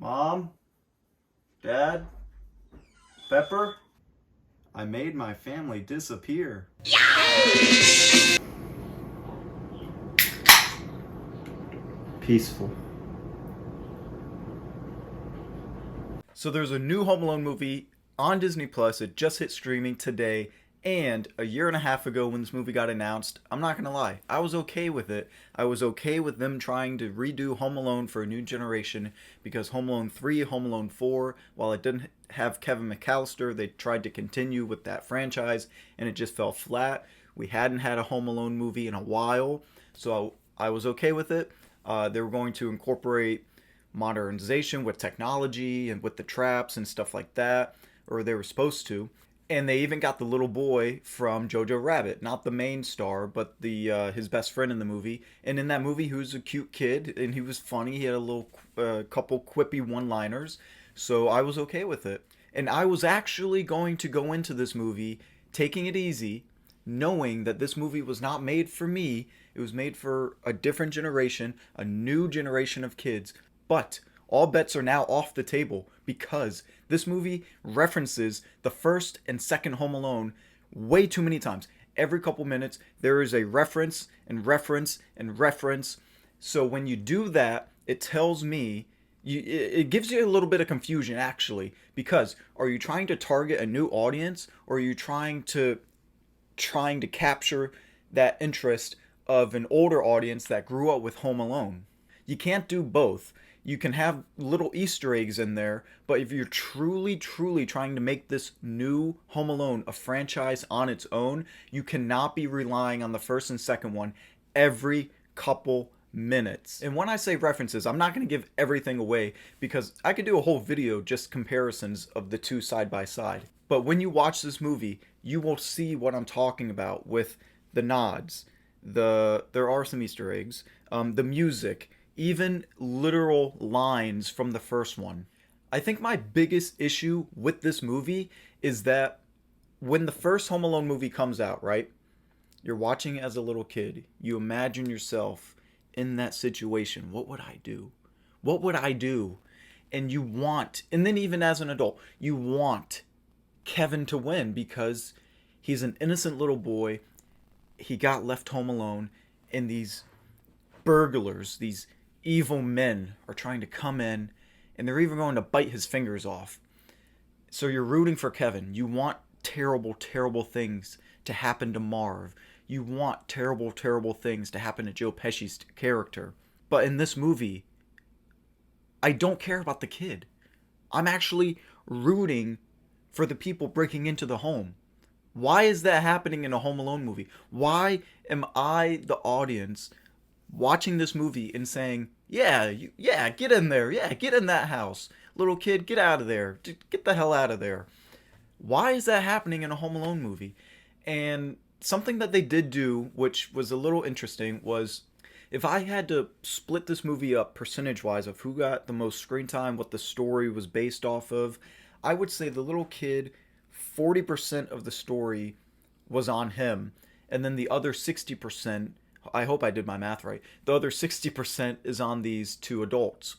Mom? Dad? Pepper? I made my family disappear. Peaceful. So there's a new Home Alone movie on Disney Plus. It just hit streaming today. And a year and a half ago when this movie got announced, I'm not going to lie, I was okay with it. I was okay with them trying to redo Home Alone for a new generation because Home Alone 3, Home Alone 4, while it didn't have Kevin McAllister, they tried to continue with that franchise and it just fell flat. We hadn't had a Home Alone movie in a while, so I was okay with it. They were going to incorporate modernization with technology and with the traps and stuff like that, or they were supposed to. And they even got the little boy from Jojo Rabbit, not the main star, but the his best friend in the movie. And in that movie, he was a cute kid, and he was funny. He had a little couple quippy one-liners, so I was okay with it. And I was actually going to go into this movie taking it easy, knowing that this movie was not made for me. It was made for a different generation, a new generation of kids. But all bets are now off the table because this movie references the first and second Home Alone way too many times. Every couple minutes, there is a reference and reference and reference. So when you do that, it tells me, it gives you a little bit of confusion actually, because are you trying to target a new audience or are you trying to capture that interest of an older audience that grew up with Home Alone? You can't do both. You can have little Easter eggs in there, but if you're truly trying to make this new Home Alone a franchise on its own, you cannot be relying on the first and second one every couple minutes. And when I say references, I'm not going to give everything away because I could do a whole video just comparisons of the two side by side. But when you watch this movie, you will see what I'm talking about with the nods. There are some Easter eggs, the music, even literal lines from the first one. I think my biggest issue with this movie is that when the first Home Alone movie comes out, right? You're watching as a little kid. You imagine yourself in that situation. What would I do? What would I do? And you want, and then even as an adult, you want Kevin to win because he's an innocent little boy. He got left home alone, and these burglars, these evil men are trying to come in, and they're even going to bite his fingers off. So you're rooting for Kevin. You want terrible things to happen to Marv. You want terrible things to happen to Joe Pesci's character. But in this movie, I don't care about the kid. I'm actually rooting for the people breaking into the home. Why is that happening in a Home Alone movie? Why am I, the audience, watching this movie and saying, yeah, get in there. Yeah, get in that house. Little kid, get out of there. Get the hell out of there. Why is that happening in a Home Alone movie? And something that they did do, which was a little interesting, was if I had to split this movie up percentage-wise of who got the most screen time, what the story was based off of, I would say the little kid, 40% of the story was on him. And then the other 60%, I hope I did my math right, the other 60% is on these two adults.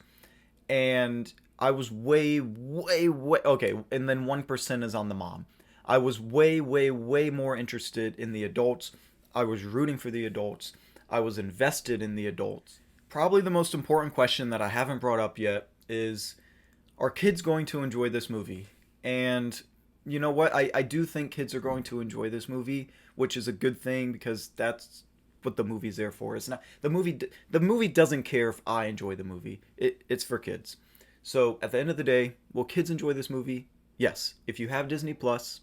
And I was way, okay, and then 1% is on the mom. I was way more interested in the adults. I was rooting for the adults. I was invested in the adults. Probably the most important question that I haven't brought up yet is, are kids going to enjoy this movie? And you know what? I do think kids are going to enjoy this movie, which is a good thing because that's what the movie's there for. It's not the movie doesn't care if I enjoy the movie. It's for kids. So at the end of the day, will kids enjoy this movie? Yes. If you have Disney Plus,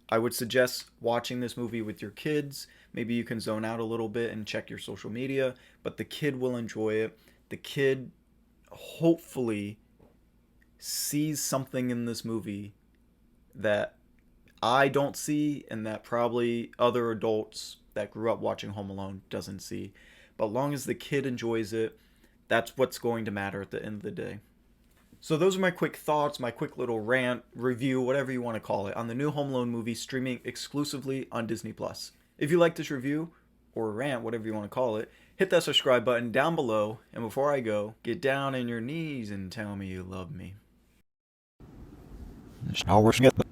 I would suggest watching this movie with your kids. Maybe you can zone out a little bit and check your social media, but the kid will enjoy it. The kid hopefully sees something in this movie that I don't see and that probably other adults that grew up watching Home Alone doesn't see. But long as the kid enjoys it, that's what's going to matter at the end of the day. So those are my quick thoughts, my quick little rant, review, whatever you want to call it, on the new Home Alone movie streaming exclusively on Disney Plus. If you like this review, or rant, whatever you want to call it, hit that subscribe button down below. And before I go, get down on your knees and tell me you love me. Snauwersnitten.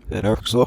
Het erg zo